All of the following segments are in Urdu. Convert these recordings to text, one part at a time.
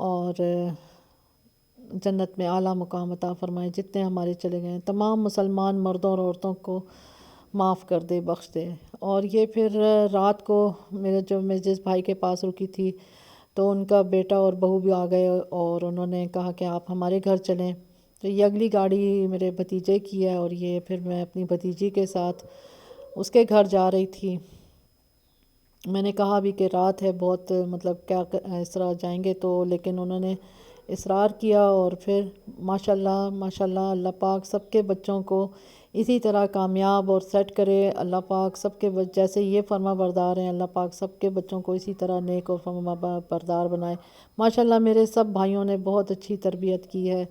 اور جنت میں اعلیٰ مقام عطا فرمائے، جتنے ہمارے چلے گئے ہیں تمام مسلمان مردوں اور عورتوں کو معاف کر دے، بخش دے۔ اور یہ پھر رات کو میں جس بھائی کے پاس رکی تھی تو ان کا بیٹا اور بہو بھی آ گئے اور انہوں نے کہا کہ آپ ہمارے گھر چلیں، تو یہ اگلی گاڑی میرے بھتیجے کی ہے اور یہ پھر میں اپنی بھتیجی کے ساتھ اس کے گھر جا رہی تھی۔ میں نے کہا بھی کہ رات ہے بہت، مطلب کیا اس طرح جائیں گے، تو لیکن انہوں نے اصرار کیا اور پھر ماشاءاللہ ماشاءاللہ اللہ پاک سب کے بچوں کو اسی طرح کامیاب اور سیٹ کرے۔ اللہ پاک سب کے جیسے یہ فرما بردار ہیں، اللہ پاک سب کے بچوں کو اسی طرح نیک اور فرما بردار بنائے۔ ماشاءاللہ میرے سب بھائیوں نے بہت اچھی تربیت کی ہے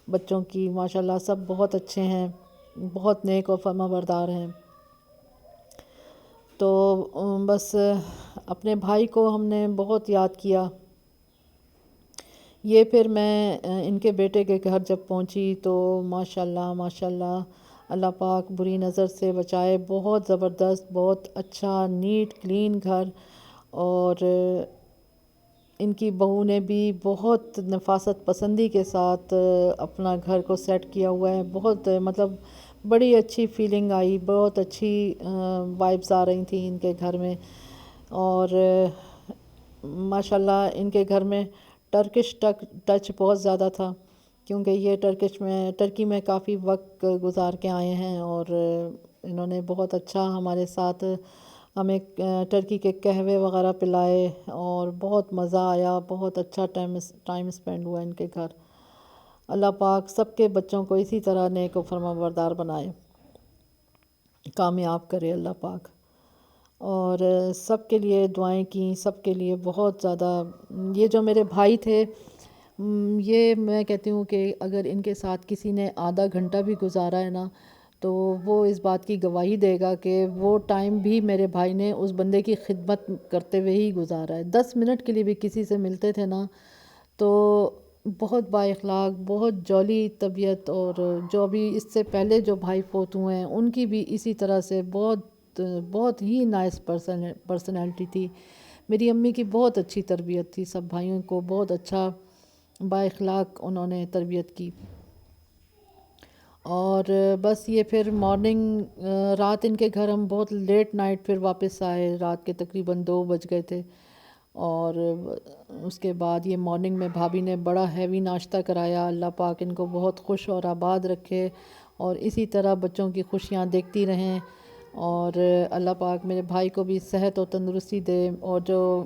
بچوں کی، ماشاءاللہ سب بہت اچھے ہیں، بہت نیک اور فرما بردار ہیں۔ تو بس اپنے بھائی کو ہم نے بہت یاد کیا۔ یہ پھر میں ان کے بیٹے کے گھر جب پہنچی تو ماشاءاللہ ماشاءاللہ اللہ پاک بری نظر سے بچائے، بہت زبردست، بہت اچھا نیٹ کلین گھر، اور ان کی بہو نے بھی بہت نفاست پسندی کے ساتھ اپنا گھر کو سیٹ کیا ہوا ہے۔ بہت مطلب بڑی اچھی فیلنگ آئی، بہت اچھی وائبس آ رہی تھیں ان کے گھر میں۔ اور ماشاءاللہ ان کے گھر میں ٹرکش ٹچ بہت زیادہ تھا، کیونکہ یہ ٹرکی میں کافی وقت گزار کے آئے ہیں، اور انہوں نے بہت اچھا ہمارے ساتھ ہمیں ٹرکی کے قہوے وغیرہ پلائے اور بہت مزہ آیا، بہت اچھا ٹائم اسپینڈ ہوا ان کے گھر۔ اللہ پاک سب کے بچوں کو اسی طرح نیک و فرما بردار بنائے، کامیاب کرے اللہ پاک۔ اور سب کے لیے دعائیں کیں، سب کے لیے بہت زیادہ۔ یہ جو میرے بھائی تھے، یہ میں کہتی ہوں کہ اگر ان کے ساتھ کسی نے آدھا گھنٹہ بھی گزارا ہے نا، تو وہ اس بات کی گواہی دے گا کہ وہ ٹائم بھی میرے بھائی نے اس بندے کی خدمت کرتے ہوئے ہی گزارا ہے۔ 10 منٹ کے لیے بھی کسی سے ملتے تھے نا، تو بہت با اخلاق، بہت جولی طبیعت، اور جو بھی اس سے پہلے جو بھائی فوت ہوئے ہیں ان کی بھی اسی طرح سے بہت ہی نائس پرسنالٹی تھی۔ میری امی کی بہت اچھی تربیت تھی، سب بھائیوں کو بہت اچھا با اخلاق انہوں نے تربیت کی۔ اور بس یہ پھر مارننگ رات ان کے گھر ہم بہت لیٹ نائٹ پھر واپس آئے، رات کے تقریباً 2 بج گئے تھے، اور اس کے بعد یہ مارننگ میں بھابھی نے بڑا ہیوی ناشتہ کرایا۔ اللہ پاک ان کو بہت خوش اور آباد رکھے اور اسی طرح بچوں کی خوشیاں دیکھتی رہیں، اور اللہ پاک میرے بھائی کو بھی صحت و تندرستی دے، اور جو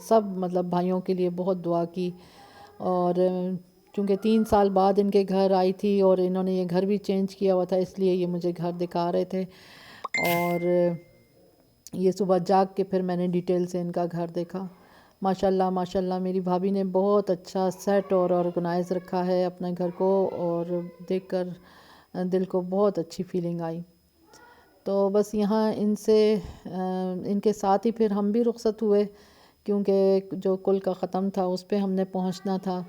سب مطلب بھائیوں کے لیے بہت دعا کی۔ اور چونکہ 3 سال بعد ان کے گھر آئی تھی اور انہوں نے یہ گھر بھی چینج کیا ہوا تھا، اس لیے یہ مجھے گھر دکھا رہے تھے، اور یہ صبح جاگ کے پھر میں نے ڈیٹیل سے ان کا گھر دیکھا۔ ماشاءاللہ ماشاءاللہ میری بھابھی نے بہت اچھا سیٹ اور آرگنائز رکھا ہے اپنے گھر کو، اور دیکھ کر دل کو بہت اچھی فیلنگ آئی۔ تو بس یہاں ان کے ساتھ ہی پھر ہم بھی رخصت ہوئے، کیونکہ جو کل کا ختم تھا اس پہ ہم نے پہنچنا تھا۔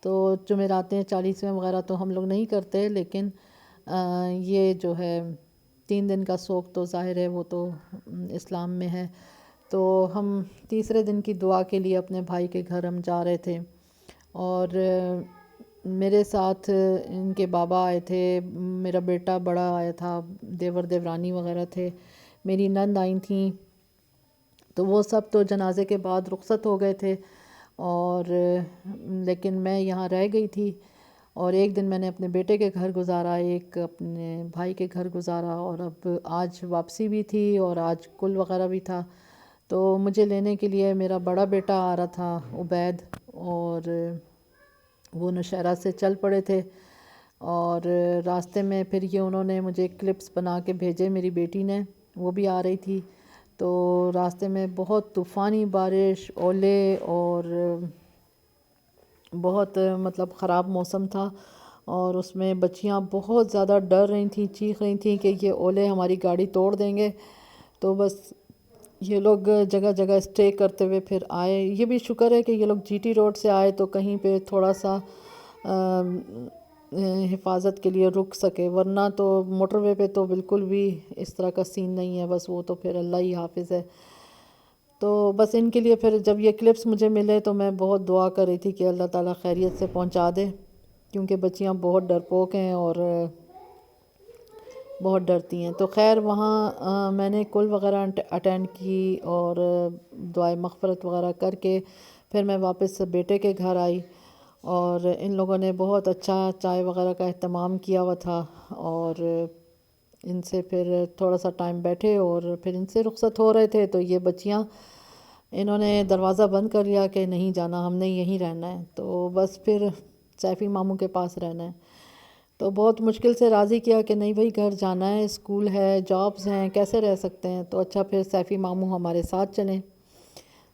تو جمعراتیں 40ویں وغیرہ تو ہم لوگ نہیں کرتے، لیکن یہ جو ہے 3 دن کا سوگ تو ظاہر ہے وہ تو اسلام میں ہے۔ تو ہم تیسرے دن کی دعا کے لیے اپنے بھائی کے گھر ہم جا رہے تھے، اور میرے ساتھ ان کے بابا آئے تھے، میرا بیٹا بڑا آیا تھا، دیور دیورانی وغیرہ تھے، میری نند آئی تھیں، تو وہ سب تو جنازے کے بعد رخصت ہو گئے تھے، اور لیکن میں یہاں رہ گئی تھی۔ اور ایک دن میں نے اپنے بیٹے کے گھر گزارا، ایک اپنے بھائی کے گھر گزارا، اور اب آج واپسی بھی تھی اور آج کل وغیرہ بھی تھا، تو مجھے لینے کے لیے میرا بڑا بیٹا آ رہا تھا عبید، اور وہ نوشہرہ سے چل پڑے تھے، اور راستے میں پھر یہ انہوں نے مجھے کلپس بنا کے بھیجے، میری بیٹی نے، وہ بھی آ رہی تھی۔ تو راستے میں بہت طوفانی بارش، اولے، اور بہت مطلب خراب موسم تھا، اور اس میں بچیاں بہت زیادہ ڈر رہی تھیں، چیخ رہی تھیں کہ یہ اولے ہماری گاڑی توڑ دیں گے۔ تو بس یہ لوگ جگہ جگہ اسٹے کرتے ہوئے پھر آئے۔ یہ بھی شکر ہے کہ یہ لوگ جی ٹی روڈ سے آئے تو کہیں پہ تھوڑا سا حفاظت کے لیے رک سکے، ورنہ تو موٹر وے پہ تو بالکل بھی اس طرح کا سین نہیں ہے، بس وہ تو پھر اللہ ہی حافظ ہے۔ تو بس ان کے لیے پھر جب یہ کلپس مجھے ملے تو میں بہت دعا کر رہی تھی کہ اللہ تعالیٰ خیریت سے پہنچا دے، کیونکہ بچیاں بہت ڈرپوک ہیں اور بہت ڈرتی ہیں۔ تو خیر وہاں میں نے کل وغیرہ اٹینڈ کی اور دعائے مغفرت وغیرہ کر کے پھر میں واپس بیٹے کے گھر آئی، اور ان لوگوں نے بہت اچھا چائے وغیرہ کا اہتمام کیا ہوا تھا، اور ان سے پھر تھوڑا سا ٹائم بیٹھے اور پھر ان سے رخصت ہو رہے تھے تو یہ بچیاں انہوں نے دروازہ بند کر لیا کہ نہیں جانا، ہم نے یہیں رہنا ہے، تو بس پھر سیفی ماموں کے پاس رہنا ہے۔ تو بہت مشکل سے راضی کیا کہ نہیں بھائی گھر جانا ہے، اسکول ہے، جابز ہیں، کیسے رہ سکتے ہیں، تو اچھا پھر سیفی ماموں ہمارے ساتھ چلیں۔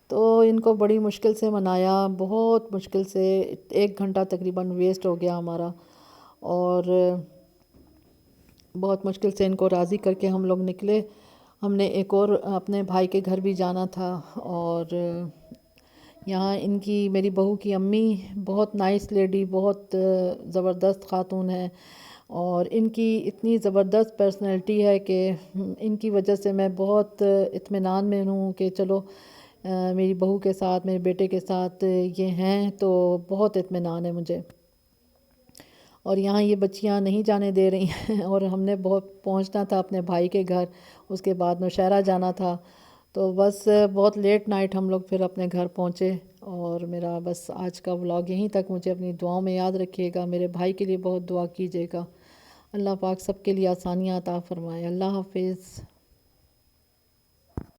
تو ان کو بڑی مشکل سے منایا، بہت مشکل سے 1 گھنٹہ تقریباً ویسٹ ہو گیا ہمارا، اور بہت مشکل سے ان کو راضی کر کے ہم لوگ نکلے۔ ہم نے ایک اور اپنے بھائی کے گھر بھی جانا تھا، اور یہاں ان کی میری بہو کی امی بہت نائس لیڈی، بہت زبردست خاتون ہے، اور ان کی اتنی زبردست پرسنالٹی ہے کہ ان کی وجہ سے میں بہت اطمینان میں ہوں کہ چلو میری بہو کے ساتھ، میرے بیٹے کے ساتھ یہ ہیں تو بہت اطمینان ہے مجھے۔ اور یہاں یہ بچیاں نہیں جانے دے رہی ہیں، اور ہم نے بہت پہنچنا تھا اپنے بھائی کے گھر، اس کے بعد نوشہرہ جانا تھا، تو بس بہت لیٹ نائٹ ہم لوگ پھر اپنے گھر پہنچے۔ اور میرا بس آج کا ولاگ یہیں تک، مجھے اپنی دعاؤں میں یاد رکھیے گا، میرے بھائی کے لیے بہت دعا کیجیے گا، اللہ پاک سب کے لیے آسانیاں عطا فرمائے۔ اللہ حافظ۔